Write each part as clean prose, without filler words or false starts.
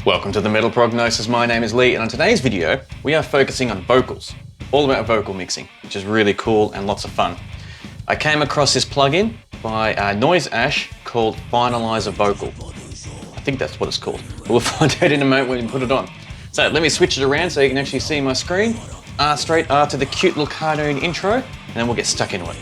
Welcome to the Metal Prognosis. My name is Lee, and on today's video, we are focusing on vocals, all about vocal mixing, which is really cool and lots of fun. I came across this plugin by Noise Ash called Finalizer Vocal. I think that's what it's called, but we'll find out in a moment when we put it on. So let me switch it around so you can actually see my screen. Straight after the cute little cartoon intro, and then we'll get stuck into it.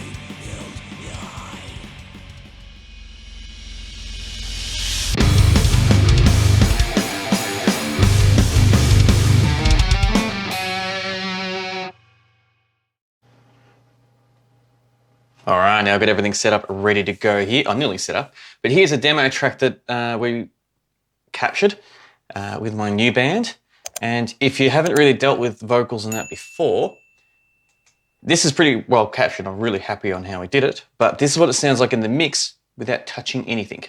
All right, now I've got everything set up, ready to go here. I'm nearly set up, but here's a demo track that we captured with my new band. And if you haven't really dealt with vocals and that before, this is pretty well captured. I'm really happy on how we did it, but this is what it sounds like in the mix without touching anything.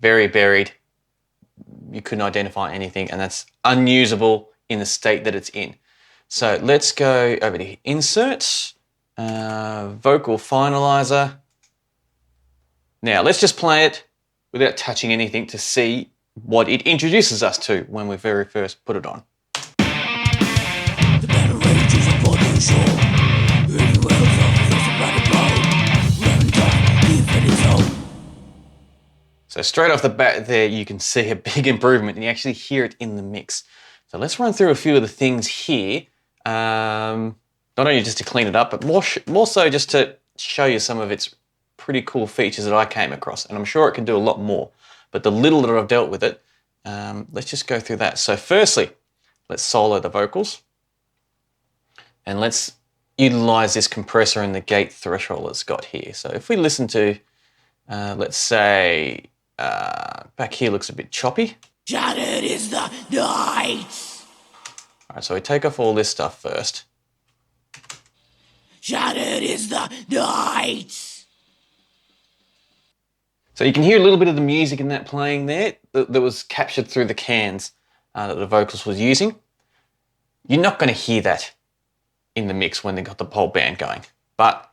Very buried. You couldn't identify anything, and that's unusable in the state that it's in. So let's go over to Insert, Vocal Finalizer. Now let's just play it without touching anything to see what it introduces us to when we very first put it on. So straight off the bat there, you can see a big improvement and you actually hear it in the mix. So let's run through a few of the things here, not only just to clean it up, but more so just to show you some of its pretty cool features that I came across. And I'm sure it can do a lot more, but the little that I've dealt with it, let's just go through that. So firstly, let's solo the vocals and let's utilize this compressor and the gate threshold it's got here. So if we listen to, let's say, back here looks a bit choppy. Shattered is the night. All right, so we take off all this stuff first. Shattered is the night. So you can hear a little bit of the music in that playing there that was captured through the cans that the vocals was using. You're not going to hear that in the mix when they got the whole band going, but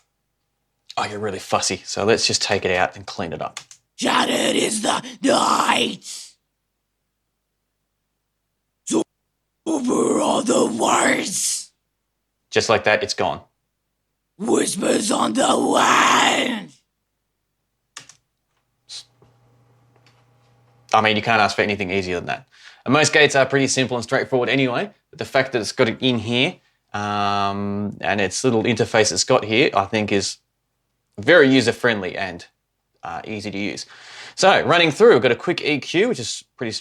oh, you're really fussy. So let's just take it out and clean it up. Shattered is the night. Over all the words. Just like that, it's gone. Whispers on the wind. I mean, you can't ask for anything easier than that. And most gates are pretty simple and straightforward anyway, but the fact that it's got it in here and its little interface it's got here, I think is very user-friendly and easy to use. So running through, we've got a quick EQ, which is pretty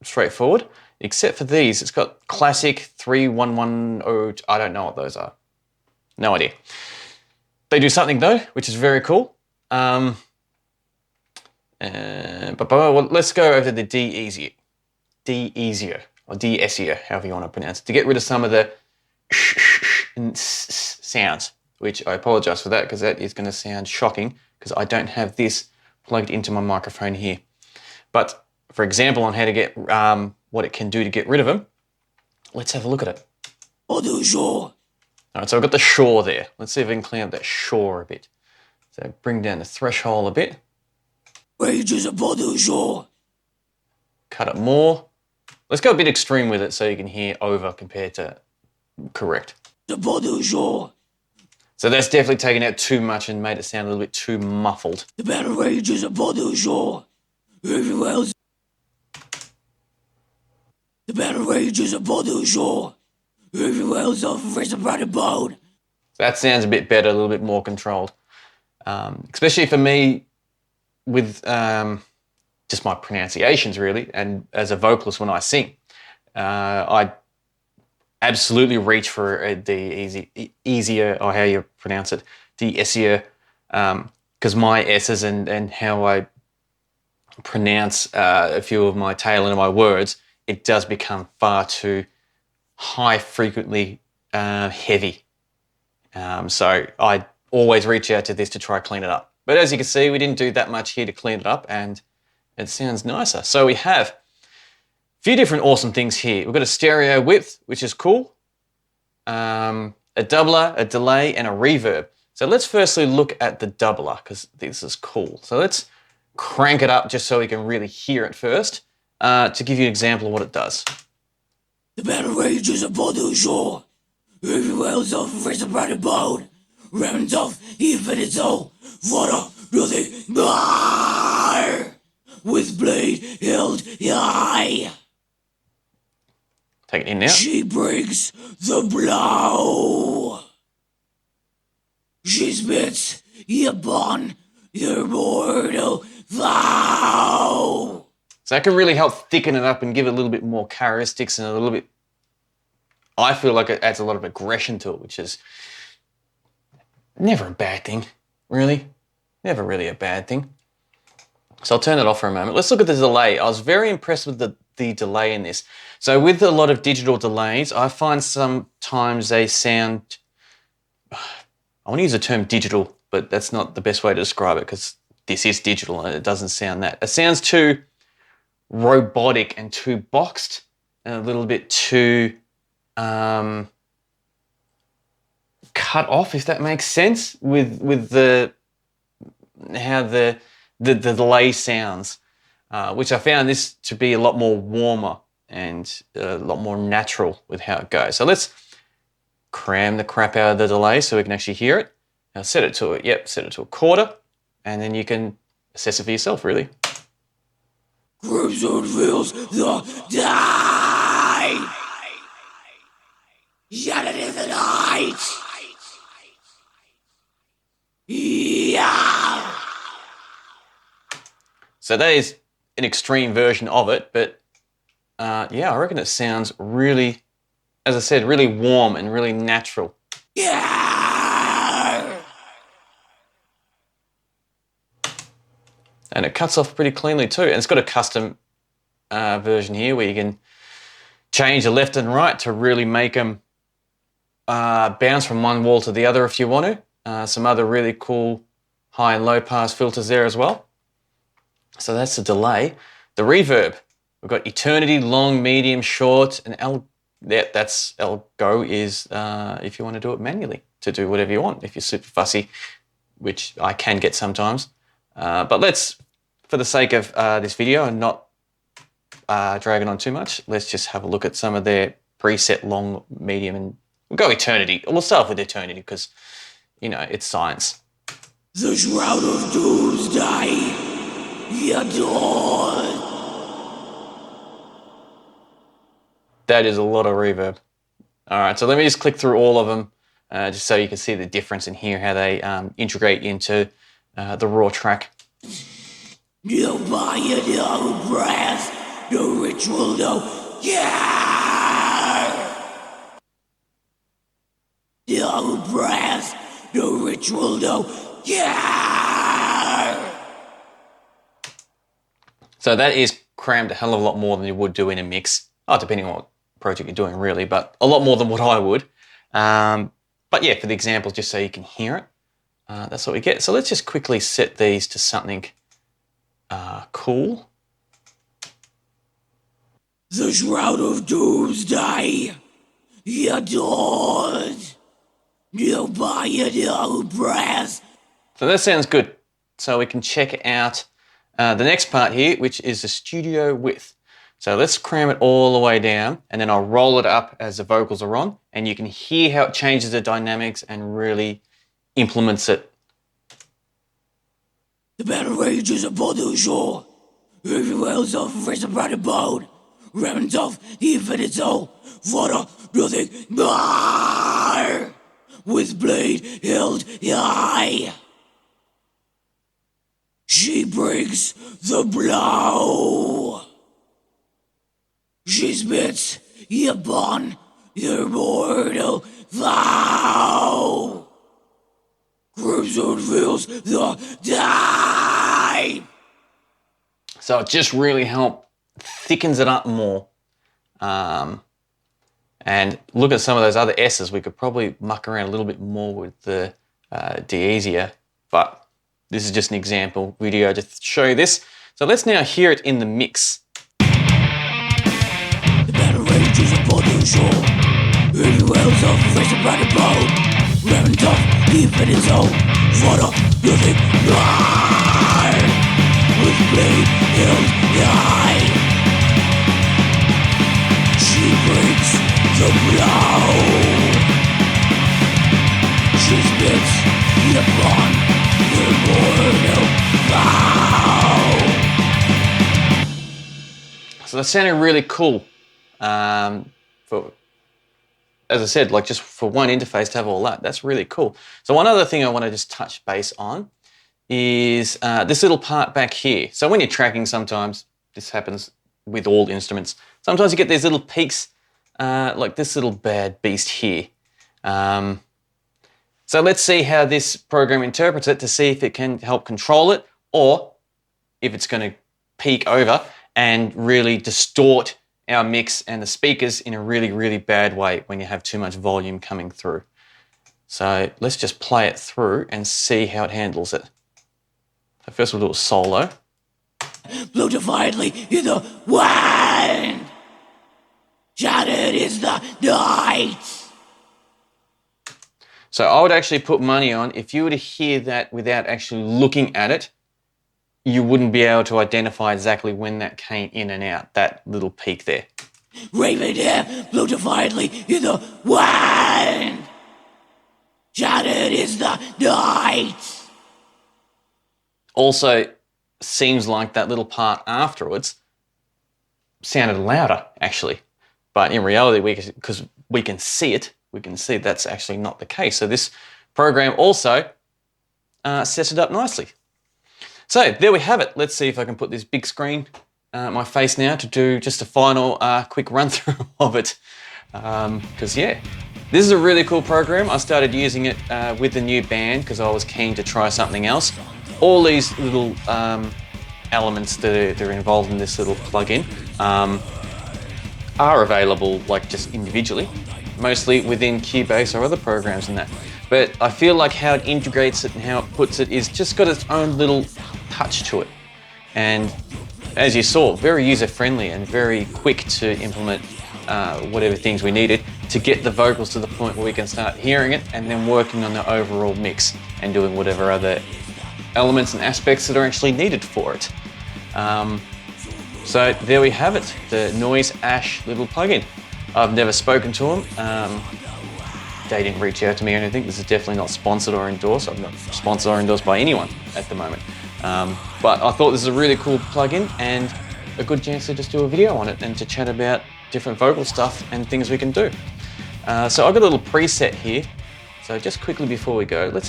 straightforward, except for these. It's got classic 3110, I don't know what those are. No idea. They do something though, which is very cool. But let's go over to the De-easier, or De-essier, however you want to pronounce it, to get rid of some of the sounds, which I apologize for that because that is going to sound shocking because I don't have this plugged into my microphone here. But for example, on how to get what it can do to get rid of them, let's have a look at it. All right, so I've got the Shaw there. Let's see if I can clean up that Shaw a bit. So bring down the threshold a bit. Wages upon the shore. Cut it more. Let's go a bit extreme with it so you can hear over compared to correct. Upon the shore. So that's definitely taken out too much and made it sound a little bit too muffled. The battle rages upon the shore. Everywhere else. The battle rages upon the shore. Everywhere else of rest upon the bone. That sounds a bit better, a little bit more controlled. Especially for me with just my pronunciations really, and as a vocalist when I sing. I absolutely reach for a easier, or how you pronounce it, De-essier, because my S's and how I pronounce a few of my tail end of my words, it does become far too high frequently heavy. So I always reach out to this to try to clean it up. But as you can see, we didn't do that much here to clean it up and it sounds nicer. So we have a few different awesome things here. We've got a stereo width, which is cool. A doubler, a delay, and a reverb. So So let's firstly look at the doubler, because this is cool. So let's crank it up just so we can really hear it first, to give you an example of what it does. The battle rages upon the shore. Every whale's of resurrected bone. Remnants of infinite soul. Water, nothing, bar. With blade held high. Take it in now. She breaks the blow. She spits upon your mortal vow. So that can really help thicken it up and give it a little bit more characteristics and a little bit, I feel like it adds a lot of aggression to it, which is never a bad thing, really. Never really a bad thing. So I'll turn it off for a moment. Let's look at the delay. I was very impressed with the delay in this. So with a lot of digital delays, I find sometimes they sound, I want to use the term digital, but that's not the best way to describe it because this is digital and it doesn't sound that. It sounds too robotic and too boxed and a little bit too cut off, if that makes sense, with how the delay sounds, which I found this to be a lot more warmer and a lot more natural with how it goes. So let's cram the crap out of the delay so we can actually hear it. Now set it to a quarter, and then you can assess it for yourself, really. Crimson fills the night. Shattered in the night. Yeah. So that is an extreme version of it, but yeah, I reckon it sounds really, as I said, really warm and really natural. Yeah. And it cuts off pretty cleanly too. And it's got a custom version here where you can change the left and right to really make them bounce from one wall to the other if you want to. Some other really cool high and low pass filters there as well. So that's the delay. The reverb, we've got eternity, long, medium, short, and that's Go is if you want to do it manually, to do whatever you want if you're super fussy, which I can get sometimes. But let's, for the sake of this video and not dragging on too much, let's just have a look at some of their preset long, medium, and we'll go eternity. We'll start off with eternity because, you know, it's science. The shroud of doomsday. Dawn. That is a lot of reverb. All right, so let me just click through all of them just so you can see the difference in here, how they integrate into the raw track. No fire, no breath, no ritual, no yeah. No breath, no ritual, no yeah. So that is crammed a hell of a lot more than you would do in a mix. Oh, depending on what project you're doing, really, but a lot more than what I would. But yeah, for the example, just so you can hear it, that's what we get. So let's just quickly set these to something cool. The shroud of doomsday, dawn. No fire, no breath. So that sounds good. So we can check out the next part here, which is the studio width. So let's cram it all the way down and then I'll roll it up as the vocals are on and you can hear how it changes the dynamics and really implements it. The battle rages upon the shore. Every whale's of resurrected bone. Remnants of the infinite soul. Water, nothing more. With blade held high. She breaks the blow. She spits upon your mortal vow. Crimson fills the time. So it just really thickens it up more. And look at some of those other S's. We could probably muck around a little bit more with the de-easier, but this is just an example video to show you this. So let's now hear it in the mix. The battle rages upon the shore. Every whale's of resurrected bone. Remnants of infinite zone. What a music line with blade held high. She breaks the blow. She spits upon the mortal vow. So that sounded really cool. For, as I said, like just for one interface to have all that, that's really cool. So one other thing I want to just touch base on is this little part back here. So when you're tracking, sometimes this happens with all instruments. Sometimes you get these little peaks, like this little bad beast here. So let's see how this program interprets it to see if it can help control it or if it's going to peak over and really distort our mix and the speakers in a really, really bad way when you have too much volume coming through. So let's just play it through and see how it handles it. So first we'll do a solo. Blow defiantly in the wind. Shattered is the night. So I would actually put money on, if you were to hear that without actually looking at it, you wouldn't be able to identify exactly when that came in and out, that little peak there. Raven hair, blow defiantly in the wind. Shattered is the night. Also, seems like that little part afterwards sounded louder, actually. But in reality, because we can see it, we can see that's actually not the case. So this program also sets it up nicely. So there we have it. Let's see if I can put this big screen my face now to do just a final quick run through of it. Because yeah, this is a really cool program. I started using it with the new band because I was keen to try something else. All these little elements that are involved in this little plugin are available like just individually, mostly within Cubase or other programs and that. But I feel like how it integrates it and how it puts it is just got its own little touch to it. And as you saw, very user-friendly and very quick to implement whatever things we needed to get the vocals to the point where we can start hearing it and then working on the overall mix and doing whatever other elements and aspects that are actually needed for it. So there we have it, the Noise Ash little plugin. I've never spoken to them. They didn't reach out to me or anything. This is definitely not sponsored or endorsed. I'm not sponsored or endorsed by anyone at the moment. But I thought this is a really cool plugin and a good chance to just do a video on it and to chat about different vocal stuff and things we can do. So I've got a little preset here. So just quickly before we go, let's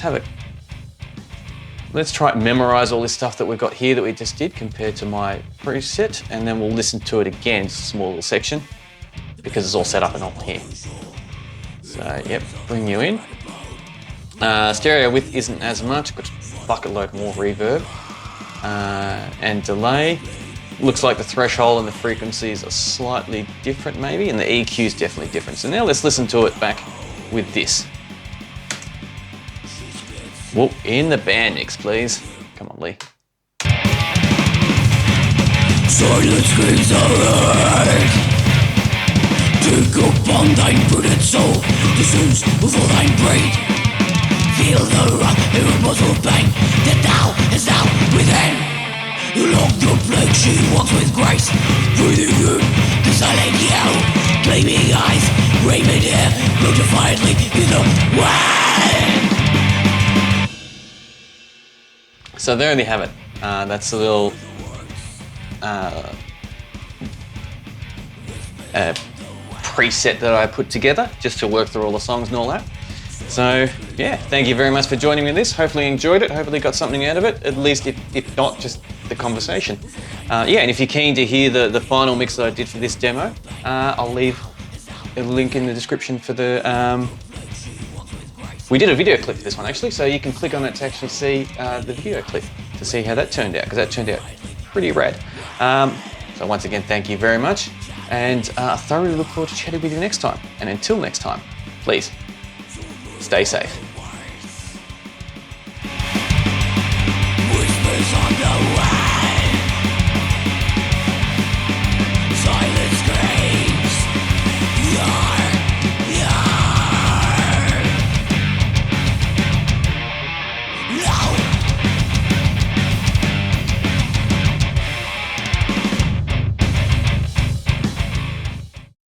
try and memorize all this stuff that we've got here that we just did compared to my preset, and then we'll listen to it again, just a small little section, because it's all set up and all here. So, yep, bring you in. Stereo width isn't as much, got a bucket load more reverb. And delay. Looks like the threshold and the frequencies are slightly different maybe, and the EQ is definitely different. So now let's listen to it back with this. Whoa, in the band mix, please. Come on, Lee. Silent screams are heard. Take upon thine brooded soul, the sins before thine braid. Feel the rock, irreversible pain that thou is thou within. Along the plague she walks with grace, breathing in the silent yell. Gleaming eyes, raven hair, blow defiantly in the wind. So there you have it. That's a little preset that I put together just to work through all the songs and all that. So yeah, thank you very much for joining me in this. Hopefully you enjoyed it, hopefully got something out of it, at least if not, just the conversation. Yeah, and if you're keen to hear the final mix that I did for this demo, I'll leave a link in the description for the... we did a video clip for this one actually, so you can click on it to actually see the video clip to see how that turned out, because that turned out pretty rad. So once again, thank you very much, and I thoroughly look forward to chatting with you next time. And until next time, please, stay safe. Whispers on the wind. Silent screams. Yar, yar. down.